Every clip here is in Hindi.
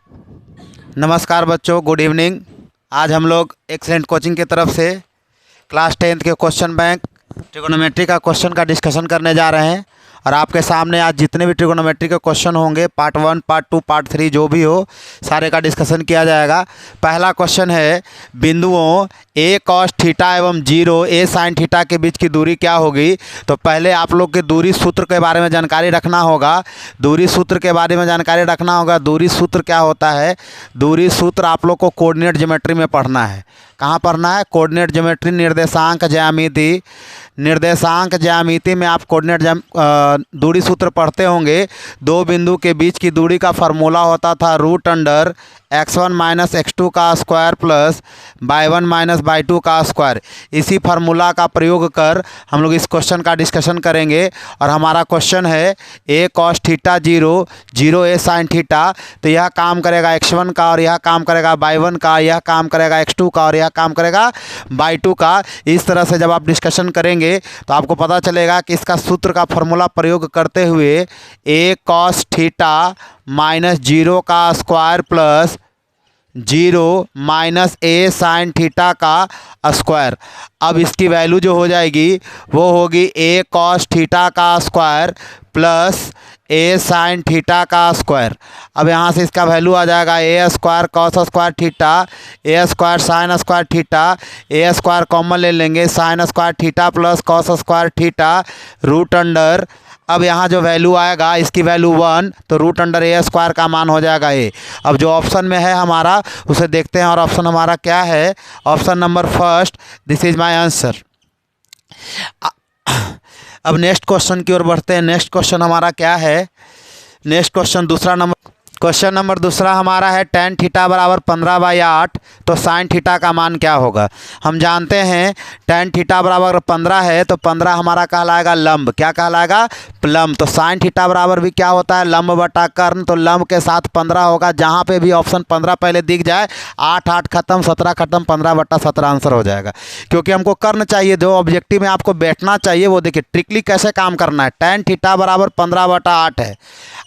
नमस्कार बच्चों, गुड इवनिंग। आज हम लोग एक्सेलेंट कोचिंग की तरफ से क्लास 10th के क्वेश्चन बैंक ट्रिगोनोमेट्री का क्वेश्चन का डिस्कशन करने जा रहे हैं। और आपके सामने आज जितने भी ट्रिगोनोमेट्री के क्वेश्चन होंगे, पार्ट 1, पार्ट 2, पार्ट 3 जो भी हो, सारे का डिस्कशन किया जाएगा। पहला क्वेश्चन है, बिंदुओं a cos थीटा एवं 0 a sin थीटा के बीच की दूरी क्या होगी। तो पहले आप लोग के दूरी सूत्र के बारे में जानकारी रखना होगा। दूरी सूत्र के बारे में जानकारी रखना होगा। दूरी सूत्र क्या होता है? दूरी सूत्र आप लोग को कोऑर्डिनेट ज्योमेट्री में पढ़ना है। कहाँ पढ़ना है? कोऑर्डिनेट ज्योमेट्री, निर्देशांक ज्यामिति। निर्देशांक ज्यामिति में आप कोऑर्डिनेट दूरी सूत्र पढ़ते होंगे। दो बिंदु के बीच की दूरी का फार्मूला होता था √अंडर x1 माइनस x2 का square plus y1 minus y2 का स्क्वायर। इसी फार्मूला का प्रयोग कर हम लोग इस क्वेश्चन का डिस्कशन करेंगे। और हमारा क्वेश्चन है a cos theta 0 a sin theta. तो यह काम करेगा x1 का, और यह काम करेगा y1 का, यह काम करेगा x2 का, और यह काम करेगा y2 का। इस तरह से जब आप डिस्कशन करेंगे तो आपको पता चलेगा कि इसका सूत्र का फार्मूला प्रयोग करते हुए a cos थीटा माइनस 0 का square plus 0 minus a sin theta का स्क्वायर। अब इसकी वैल्यू जो हो जाएगी वो होगी a cos थीटा का square plus a sin theta का स्क्वायर। अब यहाँ से इसका वैल्यू आ जाएगा a square cos square theta, a square sin square theta, a square common ले लेंगे, sin square theta plus cos square theta √under. अब यहाँ जो वैल्यू आएगा इसकी वैल्यू 1, तो √अंडर a स्क्वायर का मान हो जाएगा a। अब जो ऑप्शन में है हमारा उसे देखते हैं, और ऑप्शन हमारा क्या है? Option number first, this is my answer. अब नेक्स्ट क्वेश्चन की ओर बढ़ते हैं। नेक्स्ट क्वेश्चन हमारा क्या है? नेक्स्ट क्वेश्चन क्वेश्चन नंबर दूसरा हमारा है tan थीटा बराबर 15/8, तो sin थीटा का मान क्या होगा? हम जानते हैं tan थीटा बराबर 15 है, तो 15 हमारा कहलाएगा लंब। क्या कहलाएगा? लंब। तो sin थीटा बराबर भी क्या होता है? लंब बटा कर्ण। तो लंब के साथ 15 होगा। जहाँ पे भी ऑप्शन 15 पहले दिख जाए, 8 खत्म, 17 खत्म, 15/17 आंसर हो जाएगा। क्योंकि हमको कर्ण चाहिए, जो ऑब्जेक्टिव में आपको बैठना चाहिए वो देखिए ट्रिकली कैसे काम करना है। tan थीटा बराबर 15/8 है।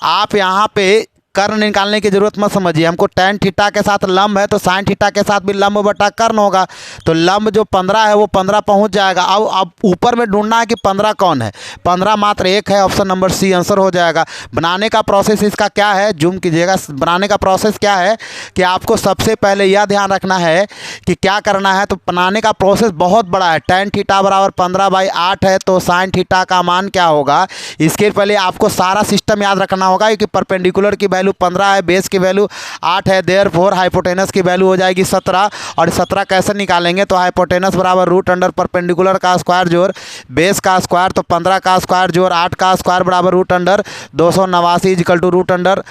आप यहाँ पे कर्ण निकालने की जरूरत मत समझिए। हमको tan थीटा के साथ लंब है, तो sin थीटा के साथ भी लंब बटा कर्ण होगा। तो लंब जो 15 है वो 15 पहुंच जाएगा। अब ऊपर में ढूंढना है कि 15 कौन है। 15 मात्र एक है, ऑप्शन नंबर सी आंसर हो जाएगा। बनाने का प्रोसेस इसका क्या है? जूम कीजिएगा। बनाने का प्रोसेस क्या है कि आपको सबसे पहले यह ध्यान रखना है कि क्या करना है। तो बनाने का प्रोसेस बहुत बड़ा है। tan थीटा बराबर 15/8 है, तो sin थीटा का मान क्या होगा? इसके पहले आपको सारा सिस्टम याद रखना होगा कि परपेंडिकुलर की वैल्यू 15 है, बेस की वैल्यू 8 है, देयरफॉर हाइपोटेनस की वैल्यू हो जाएगी 17। और 17 कैसे निकालेंगे? तो हाइपोटेनस बराबर √अंडर परपेंडिकुलर का स्क्वायर जोड़ बेस का स्क्वायर, तो 15 का स्क्वायर जोड़ 8 का स्क्वायर बराबर √अंडर 289 = √अंडर,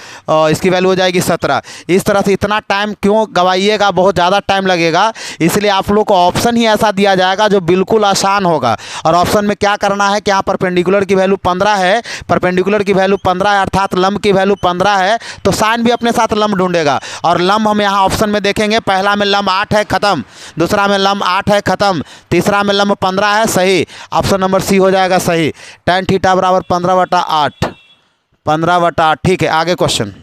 इसकी वैल्यू हो जाएगी 17। इस तरह से इतना टाइम क्यों गवाइएगा? बहुत ज़्यादा टाइम लगेगा, इसलिए आप लोग को ऑप्शन ही ऐसा दिया जाएगा जो बिल्कुल आसान होगा। और ऑप्शन में क्या करना है कि यहाँ परपेंडिकुलर की वैल्यू 15 है, परपेंडिकुलर की वैल्यू 15 है, अर्थात लंब की वैल्यू 15 है, तो साइन भी अपने साथ लंब ढूंढेगा। और लंब हम यहाँ ऑप्शन में देखेंगे, पहला में लंब 8 है, खत्म। दूसरा में लंब 8 है, खत्म। तीसरा में लंब 15 है, सही। ऑप्शन नंबर सी हो जाएगा सही। tan थीटा बराबर 15/8, 15/8। ठीक है, आगे question.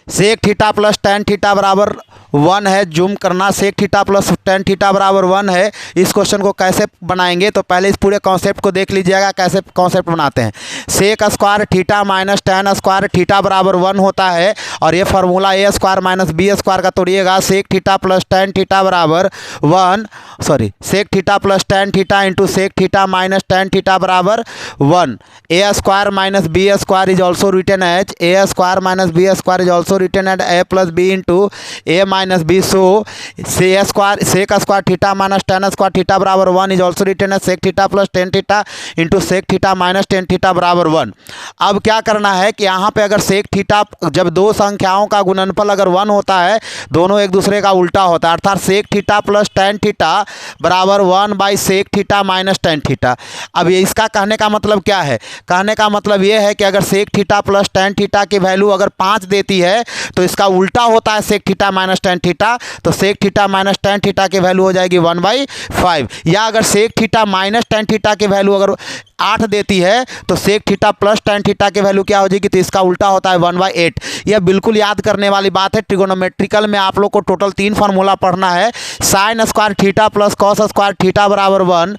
Sec theta plus tan theta बराबर 1 है। जूम करना। Sec theta plus tan theta बराबर 1 है। इस क्वेश्चन को कैसे बनाएंगे? तो पहले इस पूरे कॉन्सेप्ट को देख लीजिएगा कैसे कॉन्सेप्ट बनाते हैं। Sec square theta minus tan square theta बराबर 1 होता है, और ये formula a square minus b square का तोड़िएगा। Sec theta plus tan theta बराबर 1, sorry, sec theta plus tan theta into sec theta minus tan theta बराबर 1। a square minus b square is also written as a square minus b square is also written at a plus b into a minus b। So sec square theta minus tan square theta बराबर 1 is also written as sec theta plus tan theta into sec theta minus tan theta बराबर 1। अब क्या करना है कि यहाँ पे अगर सेक थीटा, जब दो संख्याओं का गुणनफल अगर 1 होता है, दोनों एक दूसरे का उल्टा होता है, अर्थात sec theta plus tan theta बराबर 1/सेक थीटा माइनस tan थीटा। अब ये इसका कहने का मतलब क्या है? कहने का मतलब ये है कि अगर sec theta plus tan theta की वैल्यू अगर 5 देती है, तो इसका उल्टा होता है sec theta minus tan tan theta, तो sec theta minus tan theta की वैल्यू हो जाएगी 1/5। या अगर sec theta minus tan theta की वैल्यू अगर 8 देती है तो sec theta plus tan theta की वैल्यू क्या हो जाएगी, तो इसका उल्टा होता है 1/8। यह बिल्कुल याद करने वाली बात है। ट्रिगोनोमेट्रिकल में आप लोग को टोटल 3 फार्मूला पढ़ना है। Sine square theta plus cos square theta बराबर 1,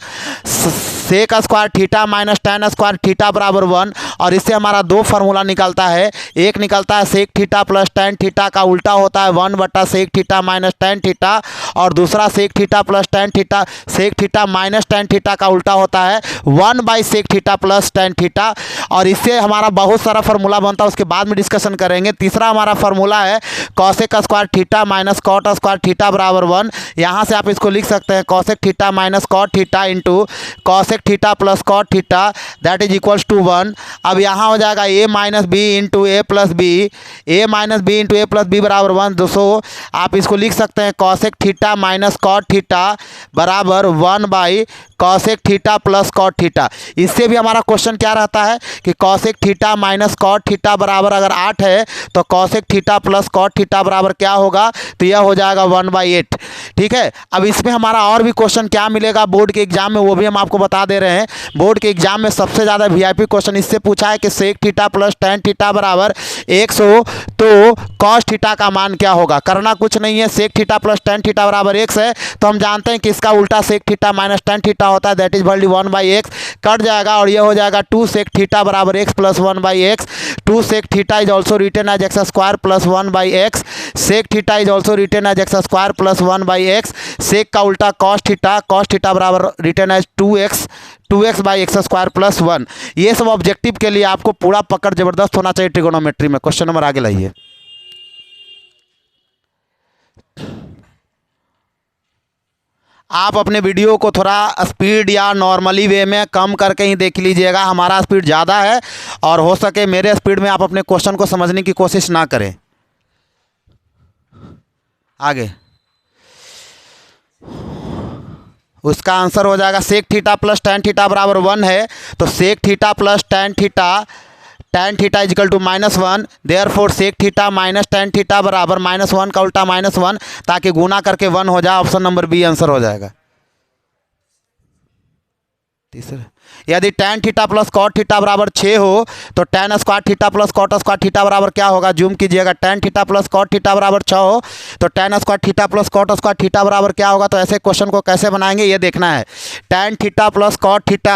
sec square theta minus tan square theta बराबर 1, और इससे हमारा 2 फार्मूला निकलता है। एक निकलता है sec theta plus tan theta का उल्टा होता है 1/सेक थीटा माइनस टेन थीटा, और दूसरा sec theta plus tan theta, sec theta minus tan theta का उल्टा होता है 1/सेक थीटा प्लस टेन थीटा। और इससे हमारा बहुत सारा फार्मूला बनता है, उसके बाद में डिस्कशन करेंगे। तीसरा हमारा फार्मूला है cosec square theta minus cot square theta बराबर 1। यहाँ से आप इसको लिख सकते हैं cosec theta minus cot theta into cosec theta plus cot theta, that is equals to 1। अब यहाँ हो जाएगा A minus B into A plus B, A minus B into A plus B बराबर 1। दोस्तों आप इसको लिख सकते हैं cosec theta minus cot theta बराबर 1 cosec theta plus cot theta. इससे भी हमारा क्वेश्चन क्या रहता है कि cosec theta minus cot theta बराबर अगर 8 है तो cosec theta plus cot theta बराबर क्या होगा, तो यह हो जाएगा 1/8। ठीक है। अब इसमें हमारा और भी क्वेश्चन क्या मिलेगा बोर्ड के एग्जाम में, वो भी हम आपको बता दे रहे हैं। बोर्ड के एग्जाम में सबसे ज़्यादा वीआईपी क्वेश्चन इससे पूछा है कि sec theta plus tan theta बराबर 100 तो कॉस थीटा का मान क्या होगा। करना कुछ नहीं है, sec theta plus tan theta बराबर 1 है तो हम जानते हैं कि इसका उल्टा sec theta minus tan theta होता है, that is value 1/x cut जाएगा और ये हो जाएगा 2 सेक थीटा बराबर x plus 1/x। 2 sec theta is also written as x square plus 1/x। Sec theta is also written as x square plus 1/x। Sec का उल्टा कॉस थीटा बराबर written as 2x by x square plus 1। ये सब ऑब्जेक्टिव के लिए आपको पूरा पकड़ जबरदस्त होना चाहिए ट्रिगोनोमेट्री में। क्वेश्चन नंबर आगे लाइए। आप अपने वीडियो को थोड़ा स्पीड या नॉर्मली वे में कम करके ही देख लीजिएगा, हमारा स्पीड ज़्यादा है और हो सके मेरे स्पीड में आप अपने क्वेश्चन को समझने की कोशिश ना करें। आगे उसका आंसर हो जाएगा sec theta plus tan theta बराबर 1 है तो sec theta plus tan theta is equal to -1। Therefore sec theta minus tan theta बराबर -1 का उल्टा -1, ताकि गुना करके 1 हो जाए। ऑप्शन नंबर बी आंसर हो जाएगा। तीसरा यदि tan theta plus cot theta बराबर 6 हो तो tan square theta plus cot square theta बराबर क्या होगा, जूम कीजिएगा। Tan theta plus cot theta बराबर 6 हो तो tan square theta plus cot square theta बराबर क्या होगा। तो ऐसे क्वेश्चन को कैसे बनाएंगे ये देखना है। Tan theta plus cot theta,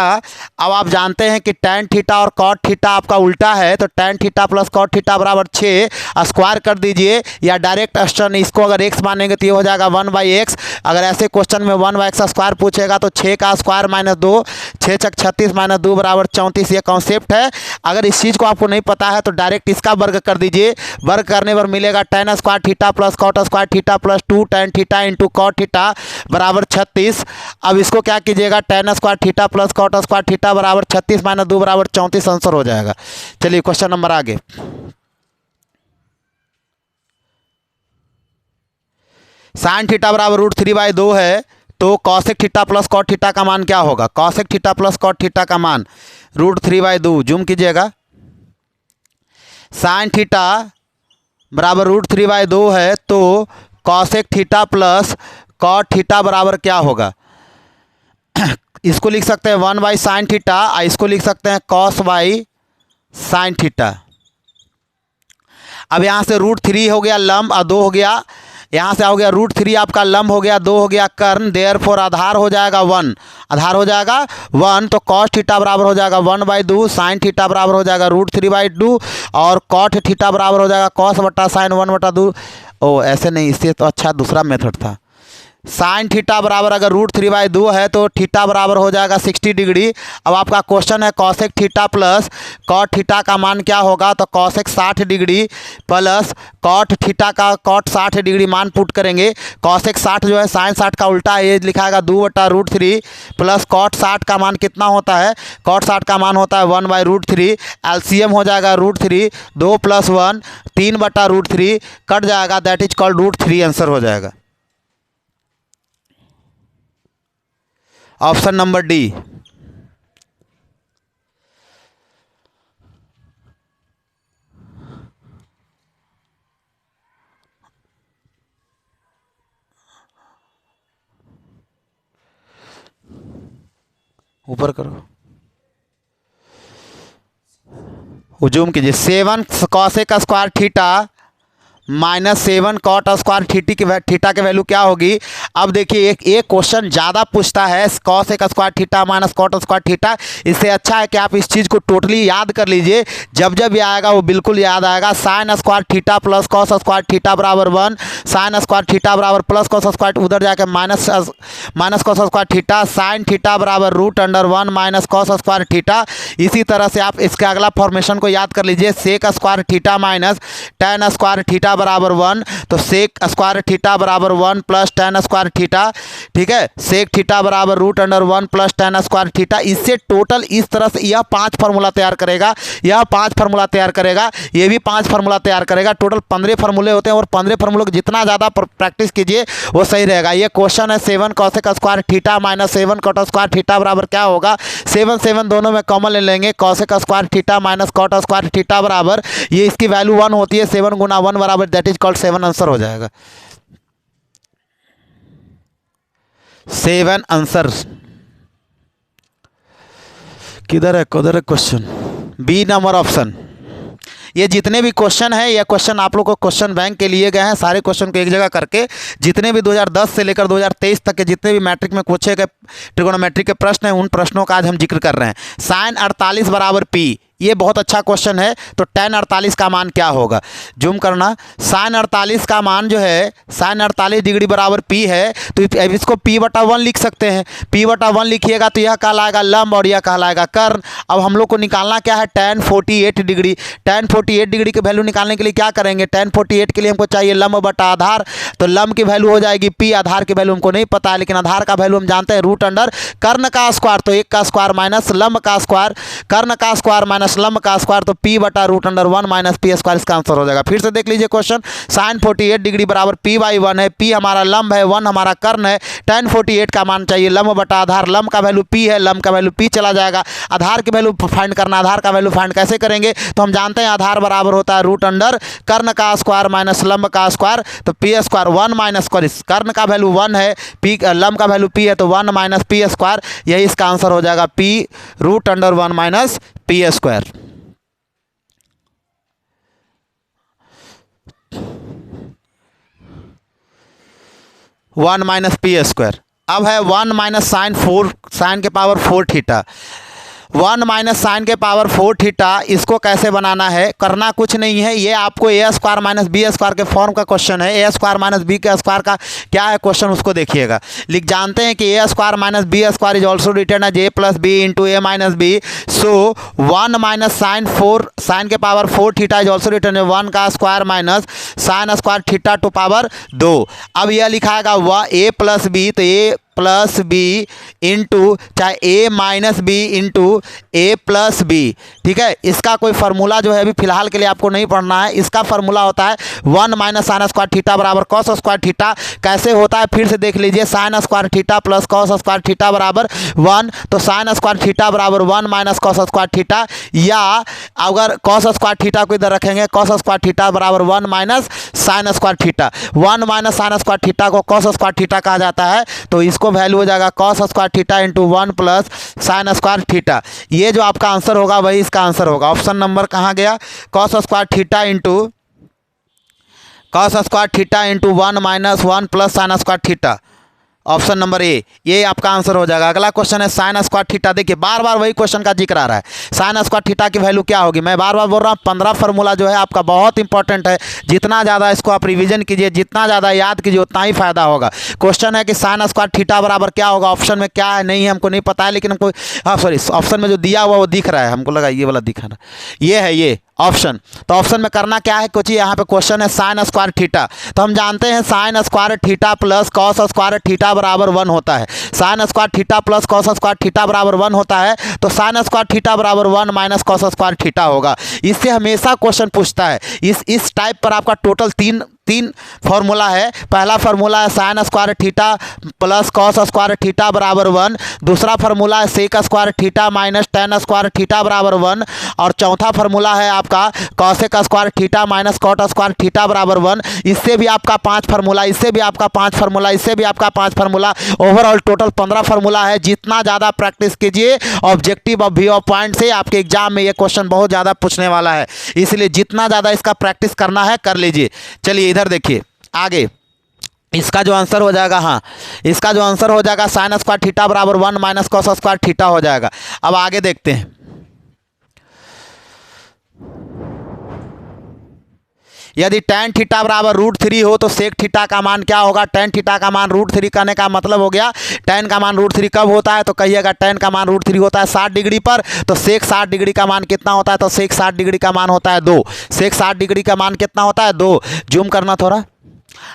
अब आप जानते हैं कि टेन थीटा और कॉट थीटा आपका उल्टा है तो tan theta plus cot theta बराबर 6 स्क्वायर कर दीजिए या डायरेक्ट क्वेश्चन इसको अगर x मानेंगे तो ये हो जाएगा 1/x। अगर ऐसे क्वेश्चन में 1/x स्क्वायर पूछेगा तो 6 का स्क्वायर -2, 6 छक 36 -2 बराबर 34। ये कॉन्सेप्ट है। अगर इस चीज़ को आपको नहीं पता है तो डायरेक्ट इसका वर्ग कर दीजिए। वर्ग करने पर मिलेगा tan square theta plus cot square theta plus 2 tan theta into cot theta बराबर 36। अब इसको क्या कीजिएगा, tan square theta plus cot square theta बराबर 36 -2 बराबर 34 आंसर हो जाएगा। चलिए क्वेश्चन नंबर आगे। साइन थीटा बराबर √3/2 है तो cosec theta plus cot theta का मान क्या होगा। Cosec theta plus cot theta का मान √3/2, जूम कीजिएगा। साइन थीटा बराबर √3/2 है तो cosec theta plus cot theta बराबर क्या होगा। इसको लिख सकते हैं 1/साइन थीटा, इसको लिख सकते हैं cos/साइन थीटा। अब यहाँ से √3 हो गया लंब और 2 हो गया, यहाँ से हो गया √3 आपका लंब हो गया, 2 हो गया कर्ण, देयरफॉर आधार हो जाएगा 1, आधार हो जाएगा 1 तो कॉस थीटा बराबर हो जाएगा 1/2, साइन थीटा बराबर हो जाएगा √3/2 और कॉट थीटा बराबर हो जाएगा कॉस बटा साइन 1/2। ओ ऐसे नहीं, इससे तो अच्छा दूसरा मेथड था। साइन थीटा बराबर अगर √3/2 है तो थीटा बराबर हो जाएगा 60 डिग्री। अब आपका क्वेश्चन है cosec theta plus cot theta का मान क्या होगा, तो cosec 60 degree plus cot theta का कॉट 60 डिग्री मान पुट करेंगे। कॉसेक 60 जो है साइन 60 का उल्टा है, ये लिखाएगा 2/√3 प्लस कॉट 60 का मान कितना होता है, कॉट 60 का मान होता है 1/√3। एलसीएम हो जाएगा √3, 2 + 1 3/√3 कट जाएगा, दैट इज कॉल्ड √3 आंसर हो जाएगा। Option number D. ऊपर करो, जूम कीजिए। 7 cosec square theta minus 7 cot square theta की वैल्यू क्या होगी। अब देखिए एक क्वेश्चन ज़्यादा पूछता है cosec square theta minus cot square theta. इससे अच्छा है कि आप इस चीज़ को टोटली याद कर लीजिए, जब जब ये आएगा वो बिल्कुल याद आएगा। Sign square theta plus cos square theta बराबर 1, साइन स्क्वायर थीटा बराबर प्लस कॉस स्क्वायर, उधर जाके minus cos square theta, sign theta बराबर √1 माइनस कॉस स्क्वायर थीटा। इसी तरह से आप इसके अगला फॉर्मेशन को याद कर लीजिए, sec square theta minus tan square theta बराबर 1, तो सेक स्क्वायर थीटा बराबर 1 प्लस टेन स्क्वायर थीटा, ठीक है। सेक थीटा बराबर √1 प्लस टेन स्क्वायर थीटा। इससे टोटल इस तरह से यह 5 फार्मूला तैयार करेगा, यह 5 फार्मूला तैयार करेगा, ये भी 5 फार्मूला तैयार करेगा। टोटल 15 फार्मूले होते हैं और 15 फार्मूलों को जितना ज़्यादा प्रैक्टिस कीजिए वो सही रहेगा। ये क्वेश्चन है 7 cosec square theta minus 7 cot square theta बराबर क्या होगा। 7 दोनों में कॉमन ले लेंगे, cosec square theta minus cot square theta बराबर, ये इसकी वैल्यू 1 होती है, 7 गुना 1 बराबर दैट इज कॉल्ड 7 आंसर हो जाएगा। 7 आंसर किधर है क्वेश्चन, बी नंबर ऑप्शन। ये जितने भी क्वेश्चन है, ये क्वेश्चन आप लोग को क्वेश्चन बैंक के लिए गए हैं, सारे क्वेश्चन को एक जगह करके जितने भी 2010 से लेकर 2023 तक के जितने भी मैट्रिक में पूछे गए ट्रिगोनोमेट्री के प्रश्न हैं, उन प्रश्नों का आज हम जिक्र कर रहे हैं। साइन 48 बराबर पी, ये बहुत अच्छा क्वेश्चन है। तो tan 48 का मान क्या होगा, जूम करना। साइन 48 का मान जो है, साइन 48 डिग्री बराबर p है, तो अब इसको p/1 लिख सकते हैं। p/1 लिखिएगा तो यह कहलाएगा लंब और यह कहलाएगा कर्ण। अब हम लोग को निकालना क्या है, tan 48 डिग्री। tan 48 डिग्री की वैल्यू निकालने के लिए क्या करेंगे, tan 48 के लिए हमको चाहिए लंब बटा आधार, तो लंब की वैल्यू हो जाएगी p, आधार की वैल्यू हमको नहीं पता है, लेकिन आधार का वैल्यू हम जानते हैं √अंडर कर्ण का स्क्वायर, तो 1 का स्क्वायर माइनस लंब का स्क्वायर, कर्ण का स्क्वायर माइनस लंब का स्क्वायर, तो p/√1 माइनस p स्क्वायर इसका आंसर हो जाएगा। फिर से देख लीजिए क्वेश्चन, साइन 48 डिग्री बराबर p/1 है, p हमारा लंब है, 1 हमारा कर्ण है। tan 48 का मान चाहिए लंब बटा आधार, लंब का वैल्यू p है, लंब का वैल्यू p चला जाएगा। आधार की वैल्यू फाइंड करना, आधार का वैल्यू फाइंड कैसे करेंगे, तो हम जानते हैं आधार बराबर होता है √अंडर कर्ण का स्क्वायर माइनस लंब का स्क्वायर, तो p स्क्वायर 1 माइनस कर्ण का वैल्यू 1 है, p लंब का वैल्यू p है, तो 1 माइनस p स्क्वायर, यही इसका आंसर हो जाएगा p √1 minus p square. One minus P square. अब है 1 माइनस साइन के पावर 4 थीटा, 1 माइनस साइन के पावर 4 थीटा। इसको कैसे बनाना है, करना कुछ नहीं है, ये आपको A square minus B square के फॉर्म का क्वेश्चन है। ए स्क्वायर माइनस बी के स्क्वायर का क्या है क्वेश्चन, उसको देखिएगा। जानते हैं कि A square minus B square is also return as A plus B into A minus B. So 1 minus sine के power 4 theta is also return है 1 का square minus sine square theta to power 2। अब यह लिखाएगा ए प्लस बी, तो ए प्लस बी इंटू चाहे ए minus B into A plus B, ठीक है। इसका कोई फार्मूला जो है अभी फिलहाल के लिए आपको नहीं पढ़ना है। इसका फार्मूला होता है 1 माइनस साइन स्क्वायर थीटा बराबर कॉस स्क्वायर थीटा। कैसे होता है फिर से देख लीजिए, sign square theta plus cos square theta बराबर 1, तो साइन स्क्वायर थीटा बराबर 1 माइनस कॉस स्क्वायर थीटा, या अगर कॉस स्क्वायर थीटा को इधर रखेंगे, कॉस स्क्वायर थीटा बराबर 1 minus sine square theta. 1 minus sine square theta को कॉस स्क्वायर थीटा कहा जाता है, तो इसको वैल्यू हो जाएगा cos square theta into 1 plus sign square theta. ये जो आपका आंसर होगा वही इसका आंसर होगा। ऑप्शन नंबर कहाँ गया, cos square theta into 1 minus 1 plus sign square theta, option number A, ये आपका आंसर हो जाएगा। अगला क्वेश्चन है साइन स्क्वायर थीटा। देखिए बार बार वही क्वेश्चन का जिक्र आ रहा है, साइन स्क्वायर थीटा की वैल्यू क्या होगी। मैं बार बार बोल रहा हूँ 15 फार्मूला जो है आपका बहुत इंपॉर्टेंट है। जितना ज़्यादा इसको आप रिवीजन कीजिए, जितना ज़्यादा याद कीजिए, उतना ही फायदा होगा। क्वेश्चन है कि साइन स्क्वायर थीटा बराबर क्या होगा, ऑप्शन में क्या है नहीं है हमको नहीं पता है, लेकिन हमको सॉरी ऑप्शन में जो दिया हुआ वो दिख रहा है, हमको लगा ये वाला दिखा रहा है, ये है ये ऑप्शन। तो ऑप्शन में करना क्या है, कुछ यहाँ पे क्वेश्चन है साइन स्क्वायर थीटा, तो हम जानते हैं sign square theta plus cos square theta बराबर 1 होता है। Sine square theta plus cos square theta बराबर 1 होता है, तो साइन स्क्वायर थीटा बराबर 1 माइनस कॉस स्क्वायर थीटा होगा। इससे हमेशा क्वेश्चन पूछता है। इस टाइप पर आपका टोटल तीन फॉर्मूला है। पहला फार्मूला है sine square theta plus cos square theta बराबर 1। दूसरा फार्मूला है sec square theta minus tan square theta बराबर 1। और चौथा फार्मूला है आपका cosec square theta minus cot square theta बराबर 1। इससे भी आपका 5 फार्मूला, इससे भी आपका 5 फार्मूला, इससे भी आपका 5 फार्मूला, ओवरऑल टोटल 15 फार्मूला है। जितना ज़्यादा प्रैक्टिस कीजिए objective of view of point से आपके एग्जाम में ये क्वेश्चन बहुत ज़्यादा पूछने वाला है, इसलिए जितना ज़्यादा इसका प्रैक्टिस करना है कर लीजिए। चलिए इधर देखिए आगे, इसका जो आंसर हो जाएगा, हाँ इसका जो आंसर हो जाएगा साइन स्क्वायर थीटा बराबर 1 माइनस कॉस स्क्वायर थीटा हो जाएगा। अब आगे देखते हैं, यदि tan थीटा बराबर √3 हो तो सेक थीटा का मान क्या होगा। tan थीटा का मान √3 करने का मतलब हो गया, tan का मान √3 कब होता है तो कहिएगा tan का मान √3 होता है 60 डिग्री पर। तो सेक 60 डिग्री का मान कितना होता है तो सेक 60 डिग्री का मान होता है 2। सेक 60 डिग्री का मान कितना होता है 2। जूम करना थोड़ा।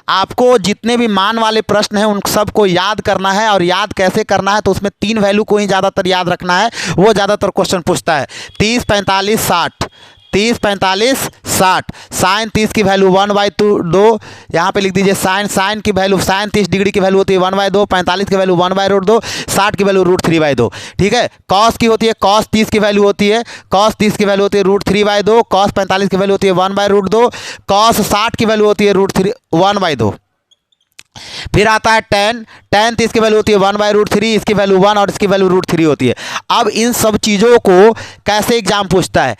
आपको जितने भी मान वाले प्रश्न हैं उन सबको याद करना है, और याद कैसे करना है तो उसमें 3 वैल्यू को ही ज़्यादातर याद रखना है, वो ज़्यादातर क्वेश्चन पूछता है। 30 45 60, 30 45 60, साइन 30 की वैल्यू 1/2, यहाँ पे लिख दीजिए साइन की वैल्यू, साइन 30 डिग्री की वैल्यू होती है 1/2, 45 की वैल्यू 1/√2, 60 की वैल्यू √3/2। ठीक है, कॉस की होती है, कॉस 30 की वैल्यू होती है, कॉस 30 की वैल्यू होती है √3/2, कॉस 45 की वैल्यू होती है 1/√2, कॉस 60 की वैल्यू होती है √3 1/2। फिर आता है tan 30 की वैल्यू होती है 1/√3, इसकी वैल्यू 1 और इसकी वैल्यू √3 होती है। अब इन सब चीज़ों को कैसे एग्जाम पूछता है,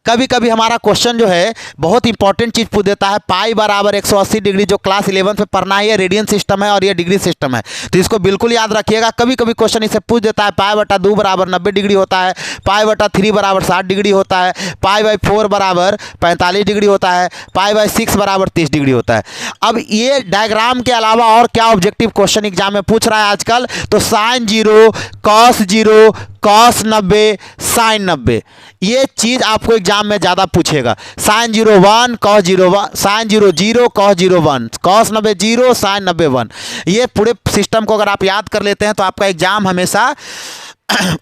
कभी कभी हमारा क्वेश्चन जो है बहुत इंपॉर्टेंट चीज़ पूछ देता है, पाई बराबर 180 डिग्री, जो क्लास 11 में पढ़ना है, ये रेडियन सिस्टम है और ये डिग्री सिस्टम है, तो इसको बिल्कुल याद रखिएगा। कभी कभी क्वेश्चन इसे पूछ देता है π/2 बराबर 90 डिग्री होता है, π/3 बराबर 60 डिग्री होता है, π/4 बराबर 45 डिग्री होता है, π/6 बराबर 30 डिग्री होता है। अब ये डायग्राम के अलावा और क्या ऑब्जेक्टिव क्वेश्चन एग्जाम में पूछ रहा है आजकल, तो साइन 0, कॉस 0, कॉस 90, साइन 90, ये चीज़ आपको एग्जाम में ज़्यादा पूछेगा। Sine 0 1, cos 0 1, sine 0 0, cos 0 1, cos 90 0, sine 90 1। ये पूरे सिस्टम को अगर आप याद कर लेते हैं तो आपका एग्जाम हमेशा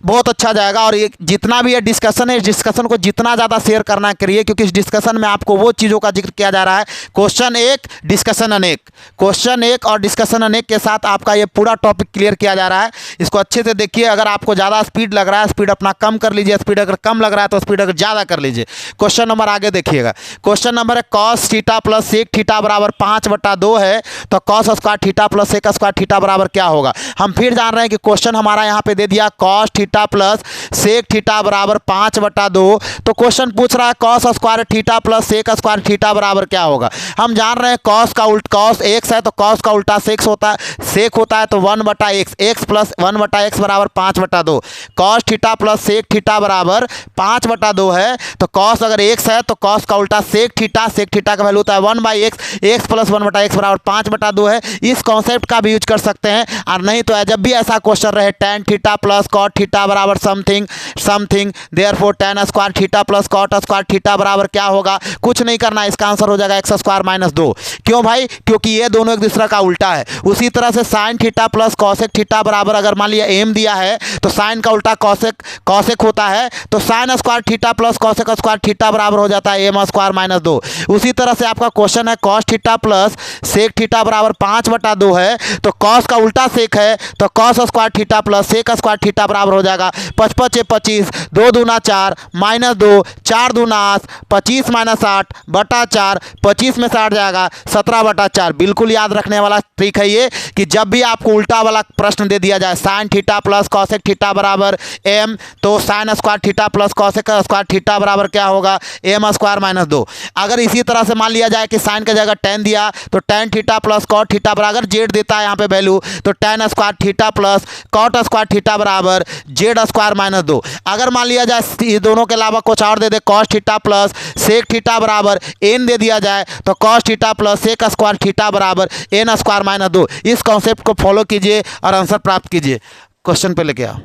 बहुत अच्छा जाएगा। और ये जितना भी ये डिस्कशन है, इस डिस्कशन को जितना ज़्यादा शेयर करना करिए, क्योंकि इस डिस्कशन में आपको वो चीज़ों का जिक्र किया जा रहा है, क्वेश्चन एक डिस्कशन अनेक, क्वेश्चन एक और डिस्कशन अनेक के साथ आपका ये पूरा टॉपिक क्लियर किया जा रहा है। इसको अच्छे से देखिए। अगर आपको ज़्यादा स्पीड लग रहा है, स्पीड अपना कम कर लीजिए, स्पीड अगर कम लग रहा है तो स्पीड अगर ज़्यादा कर लीजिए। क्वेश्चन नंबर आगे देखिएगा। क्वेश्चन नंबर है cos theta plus sec theta बराबर 5/2 है, तो cos square theta plus sec square theta बराबर क्या होगा। हम फिर जान रहे हैं कि क्वेश्चन हमारा यहाँ पे दे दिया cos theta plus sec theta बराबर 5/2, तो क्वेश्चन पूछ रहा है cos square theta plus sec square theta बराबर क्या होगा। हम जान रहे हैं कॉस का उल्टा, कॉस x है तो कॉस का उल्टा सेक्स होता है, सेक होता है तो 1/x, x प्लस 1/x बराबर 5/2। Cos theta plus sec theta बराबर 5/2 है, तो कॉस अगर x है तो कॉस का उल्टा सेक थीटा का वैल्यू होता है 1/x, x प्लस 1/x बराबर 5/2 है। इस कॉन्सेप्ट का भी यूज कर सकते हैं। और नहीं तो जब भी ऐसा क्वेश्चन रहे tan theta plus cot theta बराबर something, therefore tan square theta plus cot square theta बराबर क्या होगा, कुछ नहीं करना, इसका आंसर हो जाएगा x² - 2। क्यों भाई, क्योंकि ये दोनों एक दूसरे का उल्टा है। उसी तरह से sine theta plus cosec theta बराबर, अगर मान लिया m दिया है तो साइन का उल्टा कॉसेक होता है, तो sign square theta plus cosec square theta बराबर हो जाता है m² - 2। उसी तरह से आपका क्वेश्चन है cos theta plus sec theta बराबर 5/2 है, तो कॉस का उल्टा सेक है, तो cos square theta plus sec square theta बराबर हो जाएगा 5×5 = 25, 2 दूना 4 -2, 4 दूना 8, 25 - 8 बटा 4, 25 में से 8 जाएगा 17/4। बिल्कुल याद रखने वाला ट्रिक है ये, कि जब भी आपको उल्टा वाला प्रश्न दे दिया जाए sine theta plus cosec theta बराबर m, तो sign square theta plus cosec square theta बराबर क्या होगा, m² - 2। अगर इसी तरह से मान लिया जाए कि साइन की जगह tan दिया, तो tan theta plus cot theta बराबर, अगर जेड देता है यहाँ पे वैल्यू, तो tan square theta plus cot square theta बराबर z² - 2। अगर मान लिया जाए ये दोनों के अलावा कुछ और दे दे, cos theta plus sec theta बराबर n दे दिया जाए, तो cos theta plus sec square theta बराबर n² - 2। इस कॉन्सेप्ट को फॉलो कीजिए और आंसर प्राप्त कीजिए। क्वेश्चन पे लेके आओ।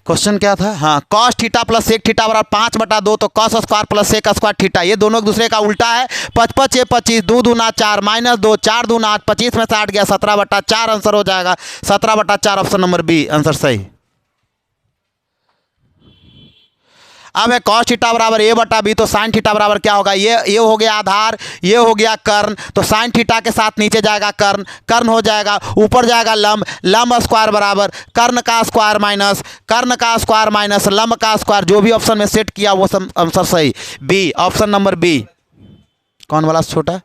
क्वेश्चन क्या था? हाँ, cos theta plus sec theta बराबर 5/2, तो cos square plus sec square theta, ये दोनों एक दूसरे का उल्टा है। 5×5 = 25, 2 दूना 4 -2, 4 दूना 8, 25 में से 8 गया 17/4, आंसर हो जाएगा 17/4, ऑप्शन नंबर बी आंसर सही। अब है कॉस थीटा बराबर a/b, तो साइन थीटा बराबर क्या होगा? ये हो गया आधार, ये हो गया कर्ण, तो साइन थीटा के साथ नीचे जाएगा कर्ण, कर्ण हो जाएगा, ऊपर जाएगा लंब, लंब स्क्वायर बराबर कर्ण का स्क्वायर माइनस कर्ण का स्क्वायर माइनस लंब का स्क्वायर, जो भी ऑप्शन में सेट किया वो सब आंसर सही, बी ऑप्शन नंबर बी। कौन वाला छोटा?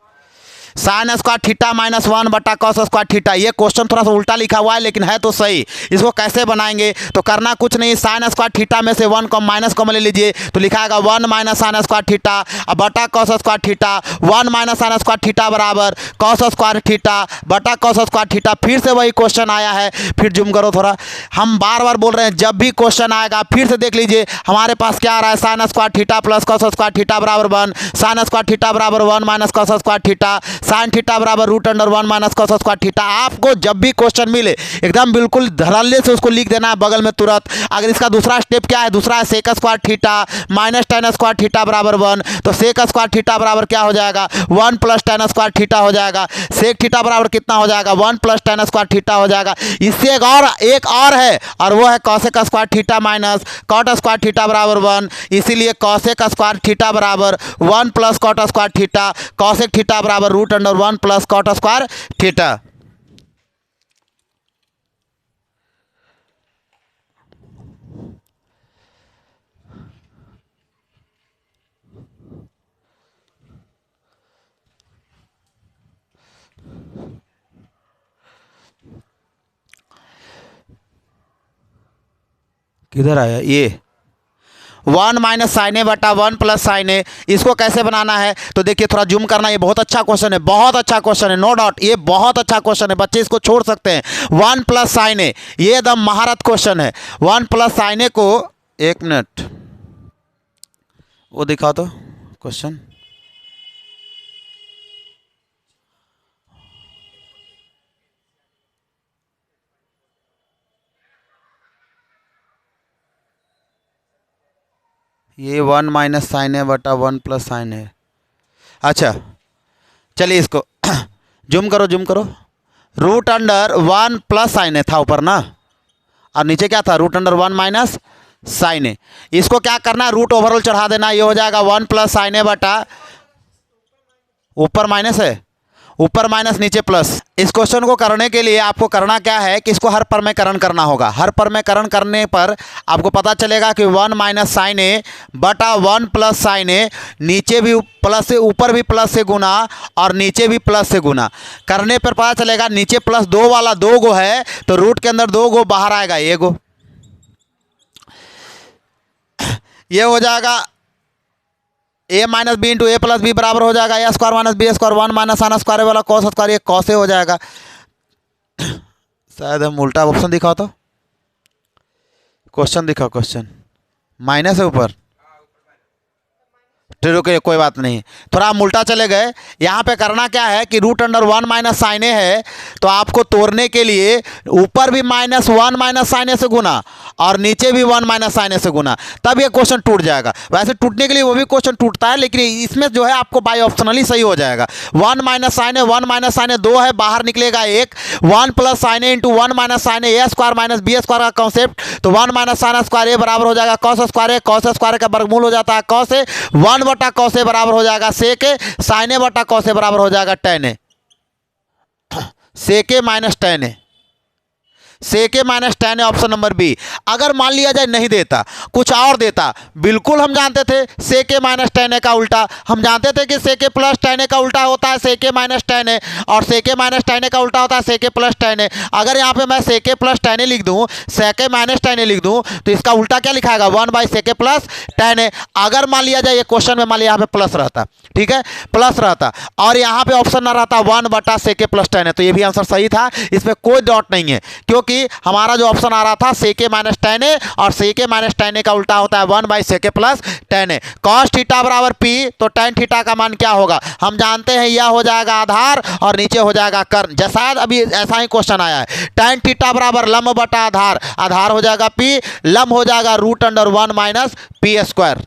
Sign square theta minus 1/cos square theta, ये क्वेश्चन थोड़ा सा उल्टा लिखा हुआ है लेकिन है तो सही। इसको कैसे बनाएंगे? तो करना कुछ नहीं, साइन स्क्वायर थीटा में से 1 को माइनस कॉमन ले लीजिए, तो लिखा आएगा 1 - साइन स्क्वायर थीटा अब बटा cos square theta, 1 - sign square theta बराबर cos स्क्वायर थीटा बटा cos स्क्वायर थीटा। फिर से वही क्वेश्चन आया है, फिर जूम करो थोड़ा, हम बार बार बोल रहे हैं जब भी क्वेश्चन आएगा फिर से देख लीजिए हमारे पास क्या आ रहा है, sine square theta plus cos square theta बराबर 1, साइन स्क्वायर थीटा बराबर 1 - cos square theta, sign theta बराबर √1 - cos स्क्वायर थीटा। आपको जब भी क्वेश्चन मिले एकदम बिल्कुल धड़ल्ले से उसको लिख देना है बगल में तुरंत। अगर इसका दूसरा स्टेप क्या है? दूसरा है sec square theta minus tan square theta बराबर 1, तो सेक स्क्वायर थीटा बराबर क्या हो जाएगा? 1 + tan स्क्वायर थीटा हो जाएगा। सेक थीटा बराबर कितना हो जाएगा? 1 + tan स्क्वायर थीटा हो जाएगा। इससे एक और है, और वो है cosec square theta minus cot square theta बराबर 1, इसीलिए कॉसेक स्क्वायर थीटा बराबर 1 + cot square theta, cosec theta बराबर √1 + कॉट स्क्वायर थीटा। किधर आया ये? 1 - sin a बटा 1 + sin a, इसको कैसे बनाना है? तो देखिए थोड़ा जूम करना, ये बहुत अच्छा क्वेश्चन है, बहुत अच्छा क्वेश्चन है, नो डाउट ये बहुत अच्छा क्वेश्चन है, बच्चे इसको छोड़ सकते हैं। 1 + sin a, ये एकदम महारत क्वेश्चन है। 1 + sin a को, एक मिनट वो दिखा तो क्वेश्चन, ये 1 - sin a बटा 1 + sin a। अच्छा चलिए इसको जूम करो जूम करो, √1 + sin a था ऊपर ना, और नीचे क्या था? √1 - sin a। इसको क्या करना है? रूट ओवरऑल चढ़ा देना, ये हो जाएगा 1 + sin a बटा, ऊपर माइनस है, ऊपर माइनस नीचे प्लस। इस क्वेश्चन को करने के लिए आपको करना क्या है कि इसको हर परमेकरण करना होगा। हर परमेकरण करने पर आपको पता चलेगा कि 1 - sin a बटा 1 + sin a, नीचे भी प्लस से, ऊपर भी प्लस से गुना और नीचे भी प्लस से गुना करने पर पता चलेगा नीचे +2 वाला 2 गो है, तो रूट के अंदर 2 गो बाहर आएगा 1 गो, ये हो जाएगा a - b × a + b बराबर हो जाएगा a² - b² 1 - sin स्क्वायर वाला cos स्क्वायर, ये cos हो जाएगा। शायद हम उल्टा ऑप्शन दिखाओ तो, क्वेश्चन दिखाओ, क्वेश्चन माइनस है ऊपर, रुकिए कोई बात नहीं, थोड़ा हम उल्टा चले गए। यहाँ पे करना क्या है कि √1 - sin a है, तो आपको तोड़ने के लिए ऊपर भी -1 - sin a से गुना और नीचे भी 1 - sin a से गुना, तब ये क्वेश्चन टूट जाएगा। वैसे टूटने के लिए वो भी क्वेश्चन टूटता है, लेकिन इसमें जो है आपको बाई ऑप्शनली सही हो जाएगा। 1 - sin a 1 - sin a 2 है, बाहर निकलेगा 1, 1 + sin a × 1 - sin a, a² - b² का कॉन्सेप्ट, तो 1 - sin स्क्वायर a बराबर हो जाएगा cos square a, cos square का वर्गमूल हो जाता है cos a, 1/cos a बराबर हो जाएगा sec a, sin a बटा cos a बराबर हो जाएगा tan a, sec a - tan a, sec a - tan a, option number B. अगर मान लिया जाए नहीं देता, कुछ और देता, बिल्कुल हम जानते थे sec a - tan a का उल्टा, हम जानते थे कि sec a + tan a का उल्टा होता है sec a - tan a, और sec a - tan a का उल्टा होता है sec a + tan a। अगर यहाँ पे मैं sec a + tan a लिख दूँ, sec a - tan a लिख दूँ, तो इसका उल्टा क्या लिखाएगा? 1/sec a + tan a। अगर मान लिया जाए ये क्वेश्चन में मान लिया यहाँ पे प्लस रहता, ठीक है, प्लस रहता, और यहाँ पे ऑप्शन ना रहता 1/sec a + tan a, तो ये भी आंसर सही था, इसमें कोई डाउट नहीं है, क्योंकि कि हमारा जो ऑप्शन आ रहा था सेक ए माइनस टेन ए, और सेक ए माइनस टेन ए का उल्टा होता है 1/sec प्लस टेन ए। कॉस थीटा बराबर पी, तो टेन थीटा का मान क्या होगा? हम जानते हैं यह हो जाएगा आधार और नीचे हो जाएगा कर्ण। जैसा अभी ऐसा ही क्वेश्चन आया है। टेन थीटा बराबर लंब बटा आधार, आधार हो जाएगा पी, लंब हो जाएगा √1 minus P square.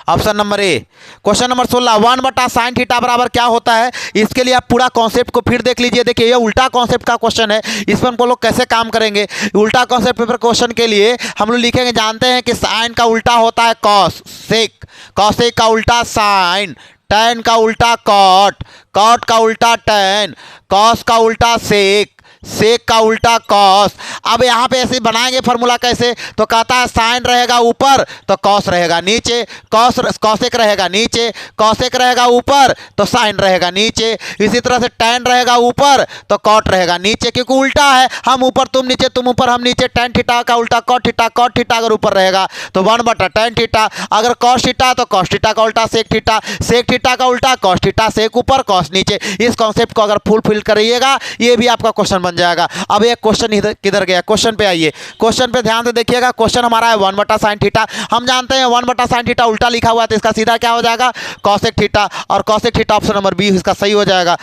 Option number A. Question number 16, 1/sin theta बराबर क्या होता है? इसके लिए आप पूरा कॉन्सेप्ट को फिर देख लीजिए। देखिए ये उल्टा कॉन्सेप्ट का क्वेश्चन है, इस पर हम लोग कैसे काम करेंगे। उल्टा कॉन्सेप्ट पेपर क्वेश्चन के लिए हम लोग लिखेंगे, जानते हैं कि साइन का उल्टा होता है कॉस सेक, कॉसेक का उल्टा साइन, टैन का उल्टा कॉट, कॉट का उल्टा टैन, कॉस का उल्टा सेक, सेक का उल्टा कॉस। अब यहाँ पे ऐसे बनाएंगे फॉर्मूला कैसे? तो कहता है साइन रहेगा ऊपर तो कॉस रहेगा नीचे, कॉसेक रहेगा नीचे, कॉसेक रहेगा ऊपर तो साइन रहेगा नीचे। इसी तरह से टैन रहेगा ऊपर तो कॉट रहेगा नीचे, क्योंकि उल्टा है, हम ऊपर तुम नीचे, तुम ऊपर हम नीचे। टैन थीटा का उल्टा कॉट थीटा, कॉट थीटा अगर ऊपर रहेगा तो 1/tan थीटा, अगर कॉस थीटा तो कॉस थीटा का उल्टा सेक थीटा, सेक थीटा का उल्टा कॉस थीटा, सेक ऊपर कॉस नीचे। इस कॉन्सेप्ट को अगर फुलफिल करिएगा ये भी आपका क्वेश्चन बन जाएगा। अब एक क्वेश्चन इधर किधर गया? क्वेश्चन पे आइए, क्वेश्चन पे ध्यान से देखिएगा। क्वेश्चन हमारा है 1/sin थीटा। हम जानते हैं 1/sin थीटा उल्टा लिखा हुआ है तो इसका सीधा क्या हो जाएगा? कॉसेक थीटा, और cosec theta option number B इसका सही हो जाएगा।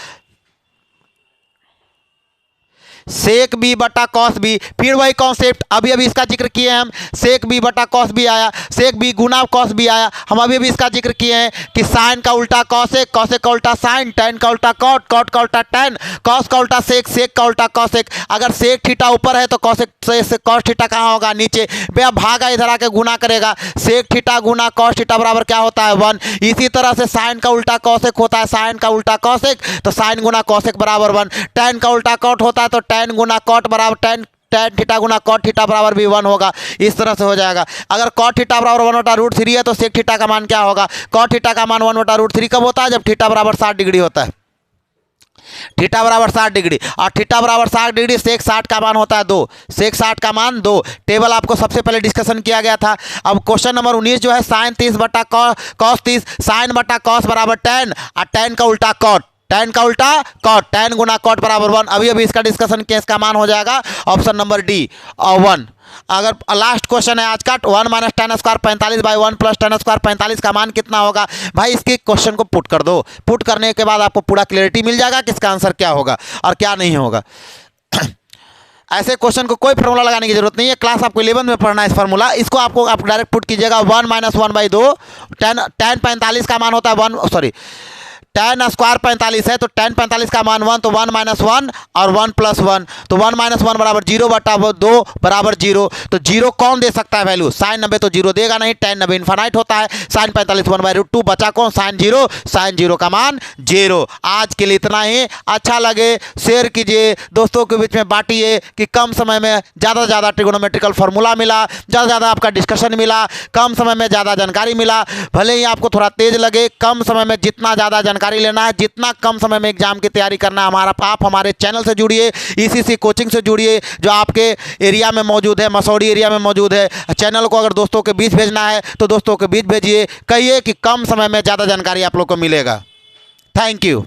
सेक बी बटा कॉस बी, फिर वही कॉन्सेप्ट अभी अभी इसका जिक्र किए हैं हम। सेक बी बटा कॉस बी आया, सेक बी गुना कॉस बी आया। हम अभी अभी इसका जिक्र किए हैं कि साइन का उल्टा कॉसेक, कॉसेक का उल्टा साइन, टैन का उल्टा कॉट, कॉट का उल्टा टैन, कॉस का उल्टा सेक, सेक का उल्टा कॉसेक। अगर सेक थीटा ऊपर है तो कॉसेक से कॉस थीटा कहाँ होगा? नीचे। भैया भागा इधर आके गुना करेगा, सेक थीटा गुना कॉस थीटा बराबर क्या होता है? 1। इसी तरह से साइन का उल्टा कॉसेक होता है, साइन का उल्टा कॉसेक तो साइन गुना कॉसेक बराबर 1। टैन का उल्टा कॉट होता है तो टैन गुना कॉट बराबर टैन थीटा गुना कॉट थीटा बराबर भी 1 होगा। इस तरह से हो जाएगा। अगर कॉट थीटा बराबर 1/√3 है तो सेक थीटा का मान क्या होगा? कॉट थीटा का मान 1/√3 कब होता है? जब थीटा बराबर 60 डिग्री होता है। थीटा बराबर 60 डिग्री, और थीटा बराबर 60 डिग्री, सेक 60 का मान होता है 2, सेक 60 का मान 2। टेबल आपको सबसे पहले डिस्कशन किया गया था। अब क्वेश्चन नंबर 19 जो है साइन 30 बटा कॉस 30, साइन बटा कॉस बराबर टैन, और टैन का उल्टा कॉट, टैन का उल्टा कॉट, टैन गुना कॉट बराबर 1। अभी अभी इसका डिस्कशन किया, इसका मान हो जाएगा ऑप्शन नंबर डी और 1। अगर लास्ट क्वेश्चन है आज का, 1 - tan² 45/1 + tan² 45 का मान कितना होगा? भाई इसके क्वेश्चन को पुट कर दो, पुट करने के बाद आपको पूरा क्लियरिटी मिल जाएगा कि इसका आंसर क्या होगा और क्या नहीं होगा। ऐसे क्वेश्चन को कोई फार्मूला लगाने की जरूरत नहीं है, क्लास आपको 11 में पढ़ना है इस फार्मूला। इसको आपको आप डायरेक्ट पुट कीजिएगा। 1 - 1/2 tan 45 का मान होता है 1, सॉरी tan² 45 है तो tan 45 का मान 1, तो 1 - 1 और 1 + 1, तो 1 - 1 बराबर 0/2 बराबर 0। तो 0 कौन दे सकता है वैल्यू? साइन 90 तो 0 देगा नहीं, tan 90 इनफाइनाइट होता है, साइन 45 1/√2 बचा कौन? साइन 0, साइन 0 का मान 0। आज के लिए इतना ही। अच्छा लगे शेयर कीजिए, दोस्तों के बीच में बांटिए कि कम समय में ज़्यादा से ज़्यादा ट्रिगोनोमेट्रिकल फार्मूला मिला, ज़्यादा से ज़्यादा आपका डिस्कशन मिला, कम समय में ज़्यादा जानकारी मिला। भले ही आपको थोड़ा तेज लगे, कम समय में जितना ज़्यादा जानकारी लेना है, जितना कम समय में एग्जाम की तैयारी करना है, आप हमारे चैनल से जुड़िए, ईसीसी कोचिंग से जुड़िए जो आपके एरिया में मौजूद है, मसौड़ी एरिया में मौजूद है। चैनल को अगर दोस्तों के बीच भेजना है तो दोस्तों के बीच भेजिए, कहिए कि कम समय में ज़्यादा जानकारी आप लोग को मिलेगा। Thank you.